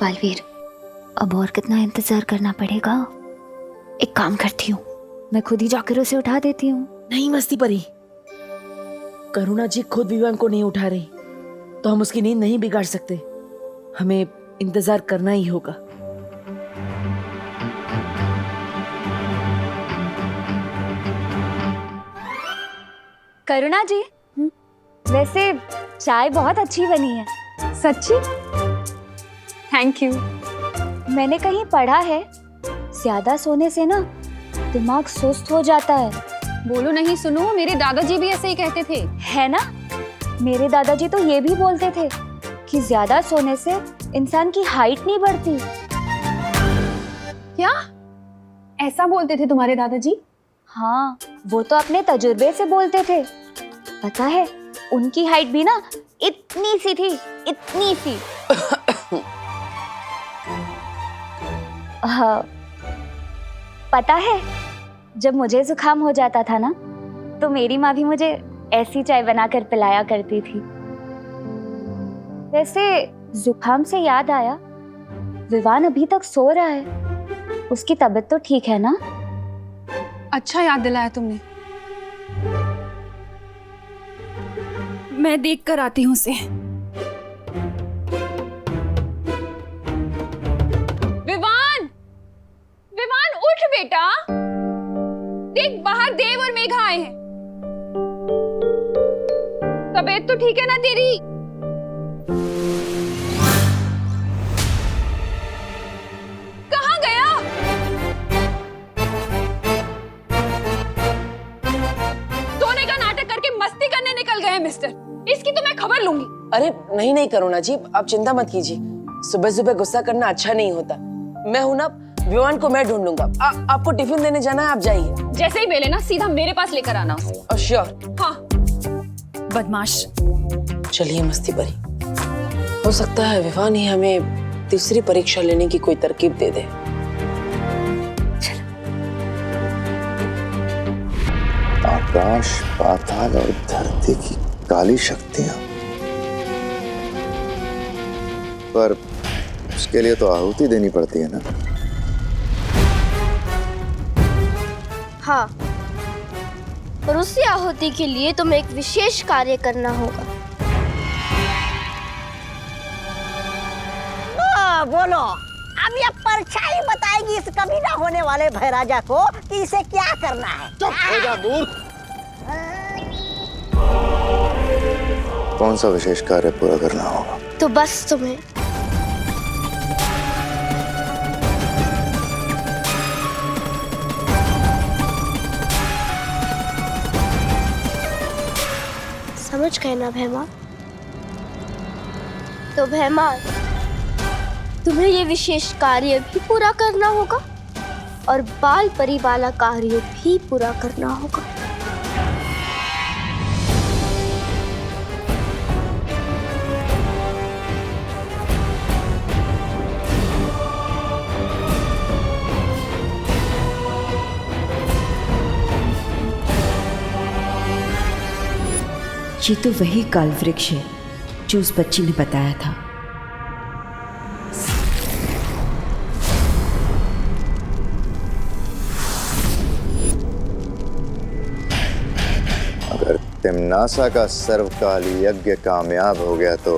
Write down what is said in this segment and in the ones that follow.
बालवीर, अब और कितना इंतजार करना पड़ेगा? एक काम करती हूँ, मैं खुद ही जाकर उसे उठा देती हूँ। नहीं मस्ती परी, करुणा जी खुद विवान को नहीं उठा रही तो हम उसकी नींद नहीं बिगाड़ सकते। हमें इंतजार करना ही होगा। करुणा जी, वैसे चाय बहुत अच्छी बनी है। सच्ची? Thank you. मैंने कहीं पढ़ा है ज्यादा सोने से ना दिमाग सुस्त हो जाता है। बोलो नहीं सुनो, मेरे दादाजी भी ऐसे ही कहते थे। है ना, मेरे दादाजी तो ये भी बोलते थे कि ज्यादा सोने से इंसान की हाइट नहीं बढ़ती। क्या ऐसा बोलते थे तुम्हारे दादाजी? हाँ, वो तो अपने तजुर्बे से बोलते थे। पता है, उनकी हाइट भी ना इतनी सी थी, इतनी सी। हाँ, पता है, जब मुझे जुकाम हो जाता था ना तो मेरी माँ भी मुझे ऐसी चाय बनाकर पिलाया करती थी। वैसे जुकाम से याद आया, विवान अभी तक सो रहा है। उसकी तबीयत तो ठीक है ना? अच्छा याद दिलाया तुमने। मैं देख कर आती हूँ उसे। विवान, विवान उठ बेटा, देख बाहर देव और मेघा आए हैं। तबीयत तो ठीक है ना तेरी? कहाँ गया? सोने का नाटक करके मस्ती करने निकल गए मिस्टर। इसकी तो मैं खबर लूंगी। अरे नहीं नहीं करुणा जी, आप चिंता मत कीजिए। सुबह सुबह गुस्सा करना अच्छा नहीं होता। मैं हूं ना, विवान को मैं ढूंढ लूंगा। आपको टिफिन देने जाना है, आप जाइए। जैसे ही बेले ना सीधा मेरे पास लेकर आना उसे। श्योर। हाँ। बदमाश। चलिए मस्ती परी, हो सकता है विवान ही हमें तीसरी परीक्षा लेने की कोई तरकीब दे दे। आकाश पाताल और धरती की काली शक्तियां, पर उसके लिए तो आहुति देनी पड़ती है ना। हाँ, और उसी आहुति के लिए तुम्हें एक विशेष कार्य करना होगा। बोलो, अब ये परछाई बताएगी इस कभी ना होने वाले भैराजा को कि इसे क्या करना है। चुप हो जा मूर्ख। कौन सा विशेष कार्य पूरा करना होगा? तो बस तुम्हें समझ गए ना भैमा? तो भैमा, तुम्हें ये विशेष कार्य भी पूरा करना होगा और बाल परी वाला कार्य भी पूरा करना होगा। ये तो वही काल वृक्ष है जो उस बच्ची ने बताया था। अगर तिम्नासा का सर्वकाल यज्ञ कामयाब हो गया तो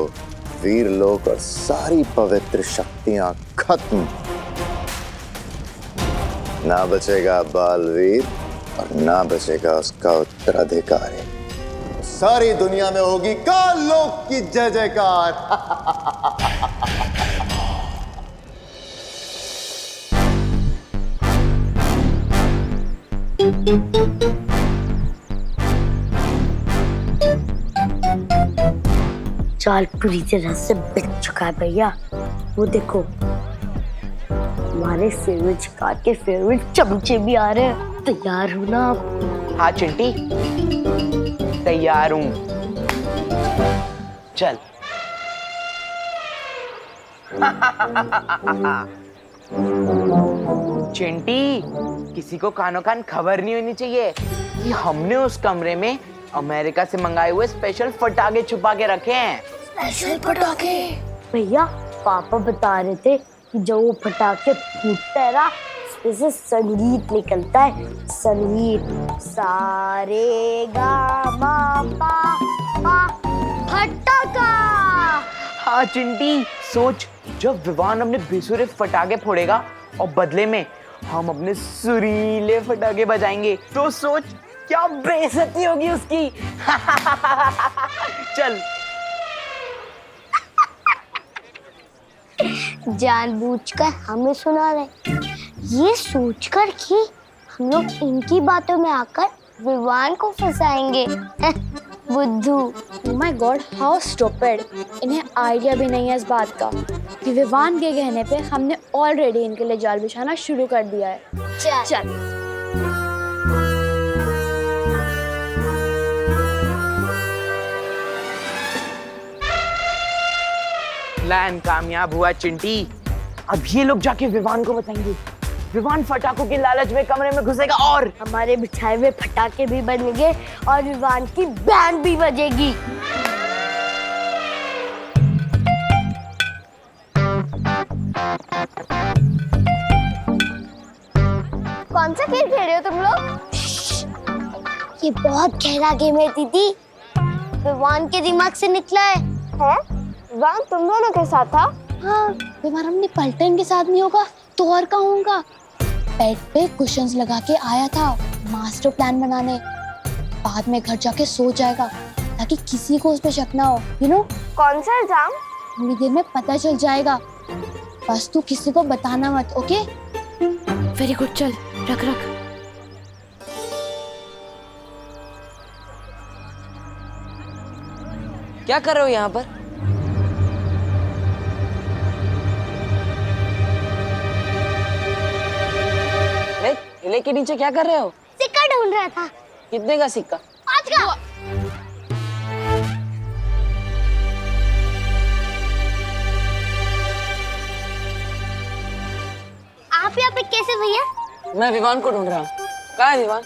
वीरलोक और सारी पवित्र शक्तियां खत्म। ना बचेगा बालवीर और ना बचेगा उसका उत्तराधिकारी। सारी दुनिया में होगी काल लोक की जय जयकार। चाल पूरी तरह से बिक चुका है भैया। वो देखो, हमारे फेवरेट शिकार के फेवरेट चमचे भी आ रहे हैं। तैयार हो ना आप? हाँ चिंटी, तैयार हूँ। चल। चिंटी, किसी को कानो कान खबर नहीं होनी चाहिए कि हमने उस कमरे में अमेरिका से मंगाए हुए स्पेशल पटाखे छुपा के रखे हैं। स्पेशल पटाखे? भैया पापा बता रहे थे कि जब वो पटाखे फूटता है ना, इससे संगीत निकलता है। संगीत सारे गा मा पा पा फटाका। हाँ चिंटी, सोच जब विवान अपने बेसुरे फटाके फोड़ेगा और बदले में हम अपने सुरीले फटाके बजाएंगे, तो सोच क्या बेइज्जती होगी उसकी। चल। जानबूझकर हमें सुना रहे, ये सोचकर कि हम लोग इनकी बातों में आकर विवान को फंसाएंगे। बुद्धू। Oh my God, how stupid! इन्हें आइडिया भी नहीं है इस बात का कि विवान के कहने पे हमने ऑलरेडी इनके लिए जाल बिछाना शुरू कर दिया है। चल। प्लान कामयाब हुआ चिंटी। अब ये लोग जाके विवान को बताएंगे। विवान फटाकों के लालच में कमरे में घुसेगा और हमारे बिछाए हुए फटाके भी बनेंगे और विवान की बैंड भी बजेगी। कौन सा खेल खेल रहे हो तुम लोग? ये बहुत गहरा गेम है दीदी, विवान के दिमाग से निकला है। विवान तुम दोनों के साथ था? हाँ। विवान अपने पलटन के साथ नहीं होगा तो और कहाँ होगा? बेड पे कुशन्स लगा के आया था मास्टर प्लान बनाने, बाद में घर जाके सो जाएगा ताकि किसी को उस पे शक ना हो। यू नो कौन सा एग्जाम? थोड़ी देर में पता चल जाएगा, बस तू किसी को बताना मत। ओके? वेरी गुड, चल रख। क्या कर रहे हो यहाँ पर? ठेले के नीचे क्या कर रहे हो? सिक्का ढूंढ रहा था। कितने का सिक्का? 5 का। आप यहाँ पे कैसे भैया? मैं विवान को ढूंढ रहा हूँ। कहाँ है विवान?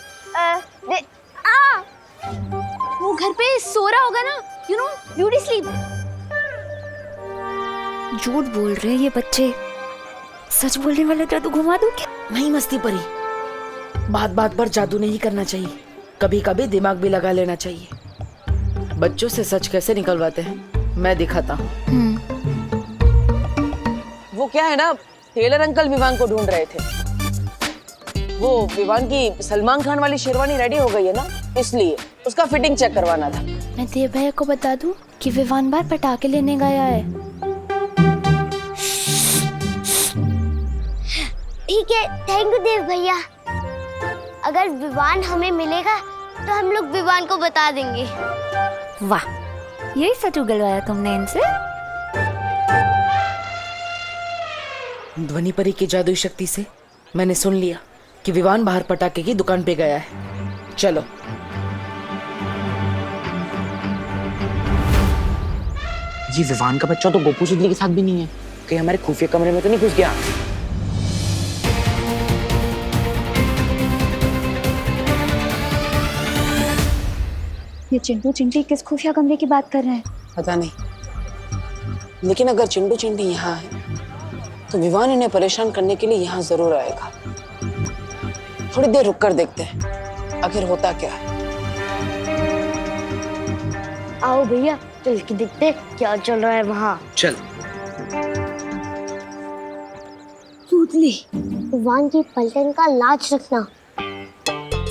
वो घर पे सो रहा होगा ना, यू नो, ब्यूटी स्लीप। झूठ बोल रहे हैं ये बच्चे, सच बोलने वाले जादू घुमा दूं क्या? नहीं मस्ती परी, बात बात पर जादू नहीं करना चाहिए, कभी कभी दिमाग भी लगा लेना चाहिए। बच्चों से सच कैसे निकलवाते हैं मैं दिखाता हूँ। वो क्या है ना, टेलर अंकल विवान को ढूंढ रहे थे। वो विवान की सलमान खान वाली शेरवानी रेडी हो गई है ना, इसलिए उसका फिटिंग चेक करवाना था। मैं देव भैया को बता दूं कि विवान बाहर पटाखे लेने गया है। ठीक है, थैंक यू देव भैया। अगर विवान हमें मिलेगा तो हम लोग विवान को बता देंगे। वाह, यही सच उगलवाया तुमने इनसे? ध्वनि परी की जादुई शक्ति से मैंने सुन लिया कि विवान बाहर पटाखे की दुकान पे गया है। चलो। ये विवान का बच्चा तो गोपू सुदली के साथ भी नहीं है, कहीं हमारे खुफिया कमरे में तो नहीं घुस गया? ये चिंटू चिंटी किस खुफिया कमरे की बात कर रहे हैं? पता नहीं, लेकिन अगर चिंटू चिंटी यहाँ है तो विवान इन्हें परेशान करने के लिए यहाँ जरूर आएगा। थोड़ी देर रुक कर देखते हैं आखिर होता क्या है। आओ भैया, चल के देखते क्या चल रहा है वहाँ। चल। सूतली, विवान की पलटन का लाज रखना।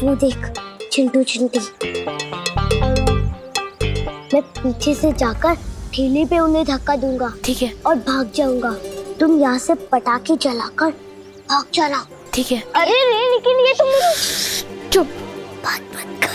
वो देख चिंटू चिंटी, मैं पीछे से जाकर ठेले पे उन्हें धक्का दूंगा। ठीक है। और भाग जाऊंगा। तुम यहाँ से पटाखे जलाकर भाग जाना। ठीक है। अरे रे, लेकिन ये तुम चुप, बात मत कर।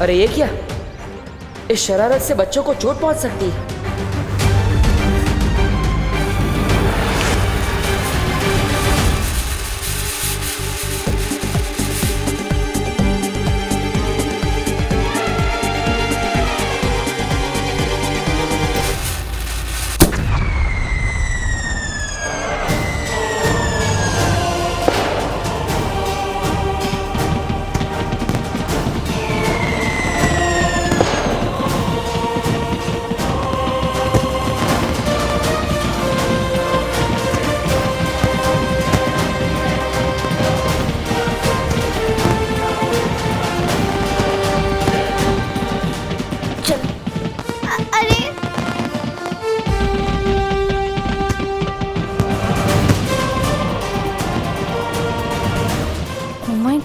अरे ये क्या, इस शरारत से बच्चों को चोट पहुंच सकती है।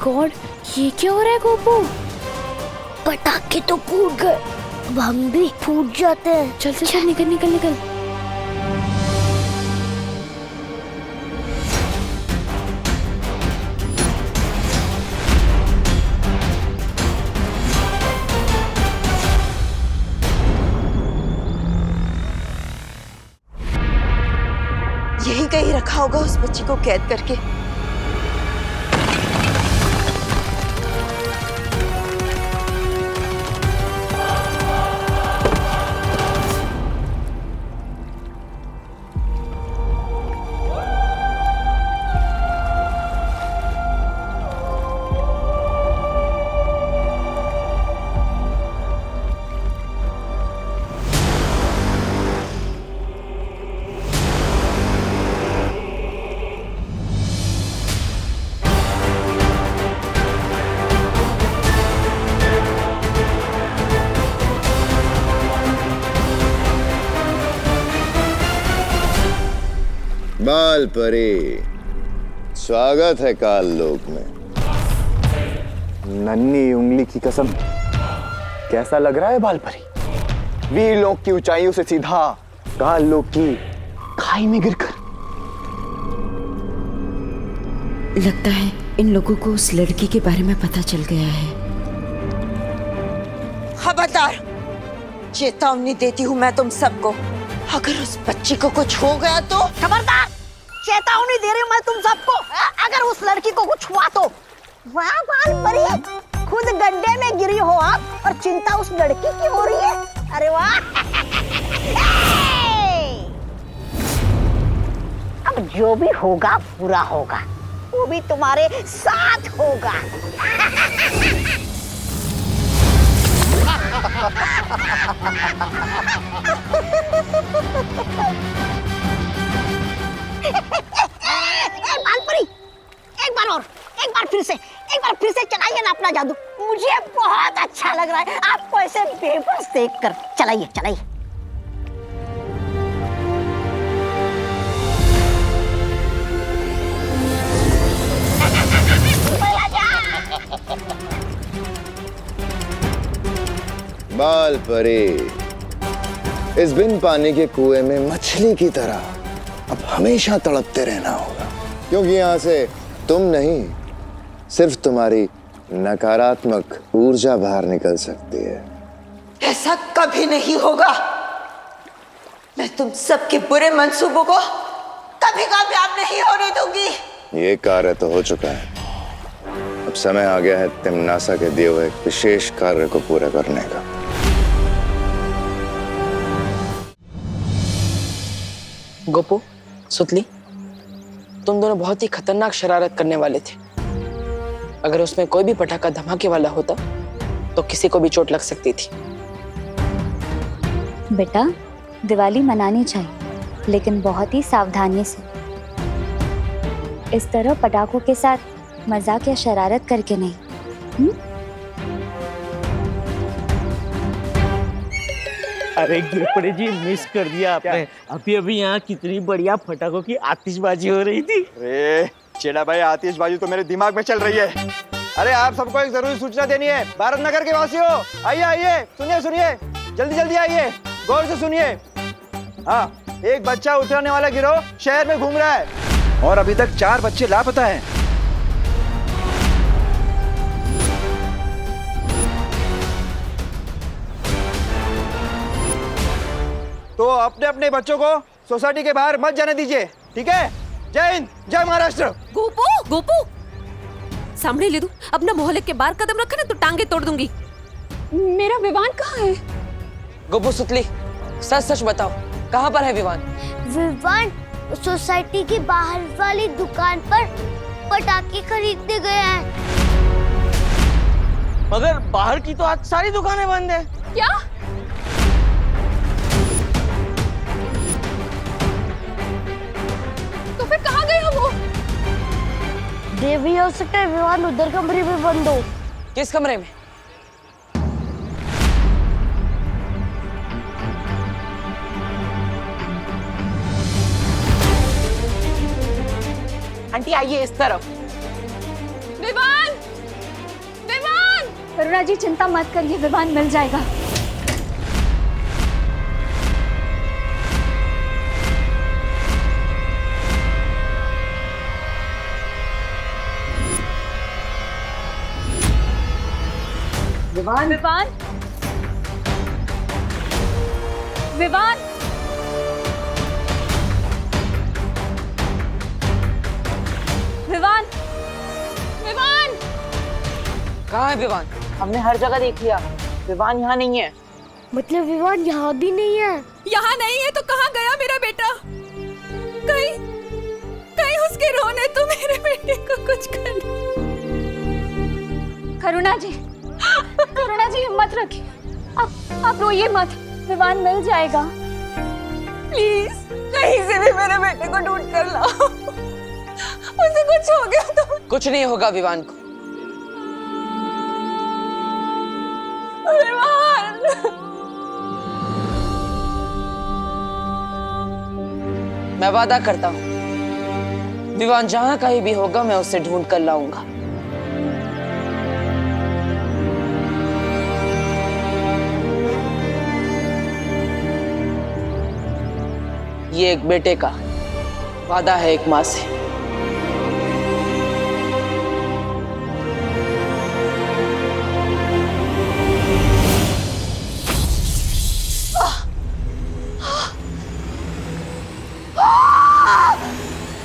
गॉड, ये क्या हो रहा है गोपू? पटाखे तो फूट गए, अब हम भी फूट जाते हैं। चल चल चल, निकल निकल निकल। यही कहीं रखा होगा उस बच्ची को कैद करके। बाल परी, स्वागत है काल लोक में। नन्ही उंगली की कसम, कैसा लग रहा है बाल परी? वीर लोक की ऊंचाइयों से सीधा काल लोक की खाई में गिरकर। लगता है इन लोगों को उस लड़की के बारे में पता चल गया है। खबरदार, चेतावनी देती हूँ मैं तुम सबको, अगर उस बच्ची को कुछ हो गया तो। खबरदार, चेतावनी दे रही हूँ मैं तुम सबको, अगर उस लड़की को कुछ हुआ तो। वाह बाल परी, खुद गड्ढे में गिरी हो आप और चिंता उस लड़की की हो रही है। अरे वाह। अब जो भी होगा बुरा होगा, वो भी तुम्हारे साथ होगा। बालपरी, एक बार फिर से चलाइए ना अपना जादू। मुझे बहुत अच्छा लग रहा है आपको ऐसे बेबस देखकर। चलाइए चलाइए। बाल परी, इस बिन पानी के कुएं में मछली की तरह अब हमेशा तड़पते रहना होगा, क्योंकि यहां से तुम नहीं, सिर्फ तुम्हारी नकारात्मक ऊर्जा बाहर निकल सकती है। ऐसा कभी नहीं होगा। मैं तुम सबके बुरे मंसूबों को कभी कामयाब नहीं होने दूंगी। ये कार्य तो हो चुका है, अब समय आ गया है तिम्नासा के दिए हुए एक विशेष कार्य को पूरा करने का। गोपू, सुतली, तुम दोनों बहुत ही खतरनाक शरारत करने वाले थे। अगर उसमें कोई भी पटाखा धमाके वाला होता तो किसी को भी चोट लग सकती थी। बेटा, दिवाली मनानी चाहिए, लेकिन बहुत ही सावधानी से। इस तरह पटाखों के साथ मजाक या शरारत करके नहीं। अरे गिरपड़े जी, मिस कर दिया आपने। अभी अभी यहाँ कितनी बढ़िया पटाखों की आतिशबाजी हो रही थी। अरे चेला भाई, आतिशबाजी तो मेरे दिमाग में चल रही है। अरे आप सबको एक जरूरी सूचना देनी है। भारत नगर के वासियों, आइए आइए, सुनिए सुनिए, जल्दी जल्दी आइए, गौर से सुनिए। हाँ, एक बच्चा उतरने वाला गिरोह शहर में घूम रहा है और अभी तक 4 बच्चे लापता हैं। तो अपने अपने बच्चों को सोसाइटी के बाहर मत जाने दीजिए, ठीक है? जय हिंद, जय महाराष्ट्र। गोपू, गोपू, सामने ले दू। अपना मोहल्ले के बाहर कदम रखे ना तो टांगे तोड़ दूंगी। मेरा विवान कहाँ है? गोपू, सुतली, सच सच बताओ, कहाँ पर है विवान? विवान सोसाइटी की बाहर वाली दुकान पर पटाखे खरीदने गया है। मगर बाहर की तो आज सारी दुकानें बंद है। क्या? तो फिर कहाँ गया वो? देवी हो सकता है विवान उधर कमरे में बंद हो। किस कमरे में? आंटी आइए इस तरफ। विवान! करुणा जी चिंता मत करिए, विवान मिल जाएगा। विवान विवान विवान विवान विवान कहाँ है विवान? हमने हर जगह देख लिया, विवान यहाँ नहीं है। मतलब विवान यहाँ भी नहीं है? यहाँ नहीं है तो कहाँ गया मेरा बेटा? कहीं कहीं उसके रोने तो मेरे बेटे को कुछ कर। करुणा जी हिम्मत रखिए, आप रोइए मत, विवान मिल जाएगा। प्लीज कहीं से भी मेरे बेटे को ढूंढ कर लाओ, उसे कुछ हो गया तो। कुछ नहीं होगा विवान को। विवान मैं वादा करता हूँ, विवान जहाँ कहीं भी होगा मैं उसे ढूंढ कर लाऊंगा। ये एक बेटे का वादा है एक माँ से।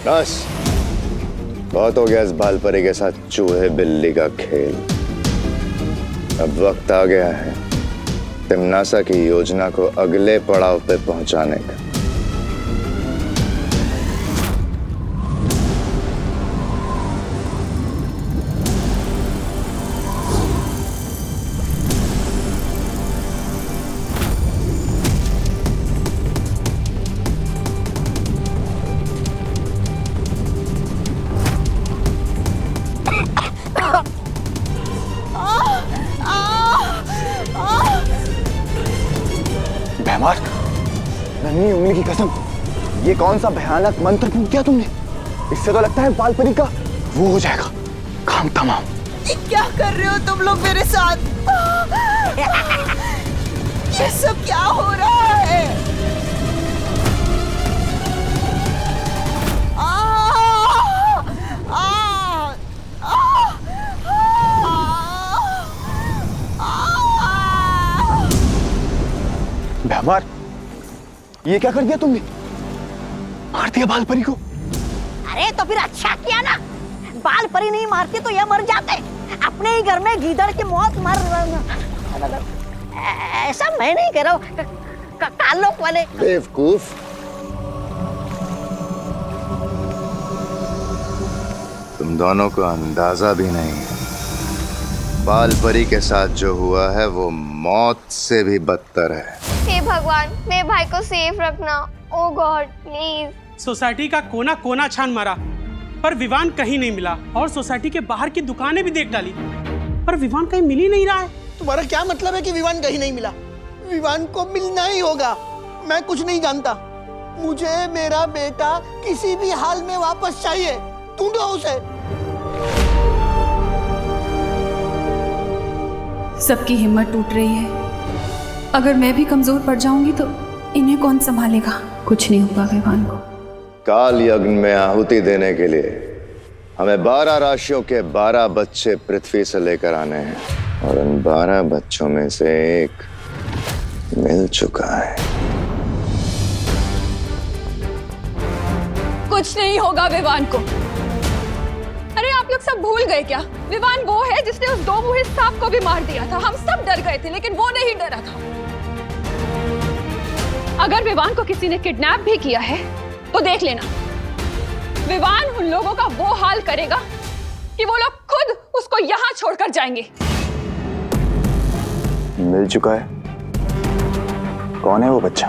बस बहुत हो गया इस बालपरी के साथ चूहे बिल्ली का खेल। अब वक्त आ गया है तिम्नासा की योजना को अगले पड़ाव पे पहुंचाने का। भैमार, नन्ही उंगली की कसम, ये कौन सा भयानक मंत्र फूंक दिया तुमने? इससे तो लगता है बालपरी का वो हो जाएगा काम तमाम। क्या कर रहे हो तुम लोग मेरे साथ? ये सब क्या हो रहा है? भैमार, ये क्या कर दिया तुमने? मार दिया बालपरी को? अरे तो फिर अच्छा किया ना, बाल परी नहीं मारती तो ये मर जाते। अपने ही घर में गीदड़ की मौत मर। ऐसा मैं नहीं कह रहा हूँ, कालोक वाले बेवकूफ। तुम दोनों को अंदाजा भी नहीं है, बालपरी के साथ जो हुआ है वो मौत से भी बदतर है। हे भगवान, मेरे भाई को सेफ रखना। ओ गॉड प्लीज। सोसाइटी का कोना कोना छान मारा पर विवान कहीं नहीं मिला, और सोसाइटी के बाहर की दुकानें भी देख डाली पर विवान कहीं मिल ही नहीं रहा है। तुम्हारा क्या मतलब है कि विवान कहीं नहीं मिला? विवान को मिलना ही होगा। मैं कुछ नहीं जानता, मुझे मेरा बेटा किसी भी हाल में वापस चाहिए। ढूंढो उसे। सबकी हिम्मत टूट रही है, अगर मैं भी कमजोर पड़ जाऊंगी तो इन्हें कौन संभालेगा? कुछ नहीं होगा विवान को। काल यज्ञ में आहुति देने के लिए हमें 12 राशियों के 12 बच्चे पृथ्वी से लेकर आने हैं, और उन 12 बच्चों में से एक मिल चुका है। कुछ नहीं होगा विवान को। अरे आप लोग सब भूल गए क्या? विवान वो है जिसने उस 2 मुंहे सांप को भी मार दिया था। हम सब डर गए थे लेकिन वो नहीं डरा था। अगर विवान को किसी ने किडनैप भी किया है तो देख लेना, विवान उन लोगों का वो हाल करेगा कि वो लोग खुद उसको यहाँ छोड़कर जाएंगे। मिल चुका है? कौन है वो बच्चा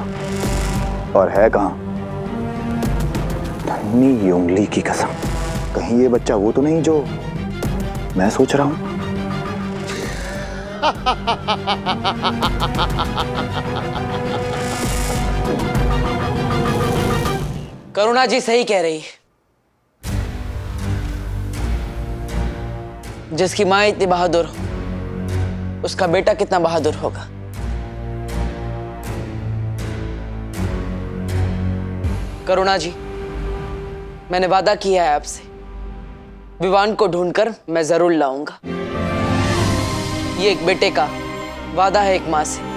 और है कहाँ? नन्ही उंगली की कसम, कहीं ये बच्चा वो तो नहीं जो मैं सोच रहा हूं? करुणा जी सही कह रही है। जिसकी माँ इतनी बहादुर हो, उसका बेटा कितना बहादुर होगा। करुणा जी, मैंने वादा किया है आपसे, विवान को ढूंढकर मैं जरूर लाऊंगा। ये एक बेटे का वादा है एक माँ से।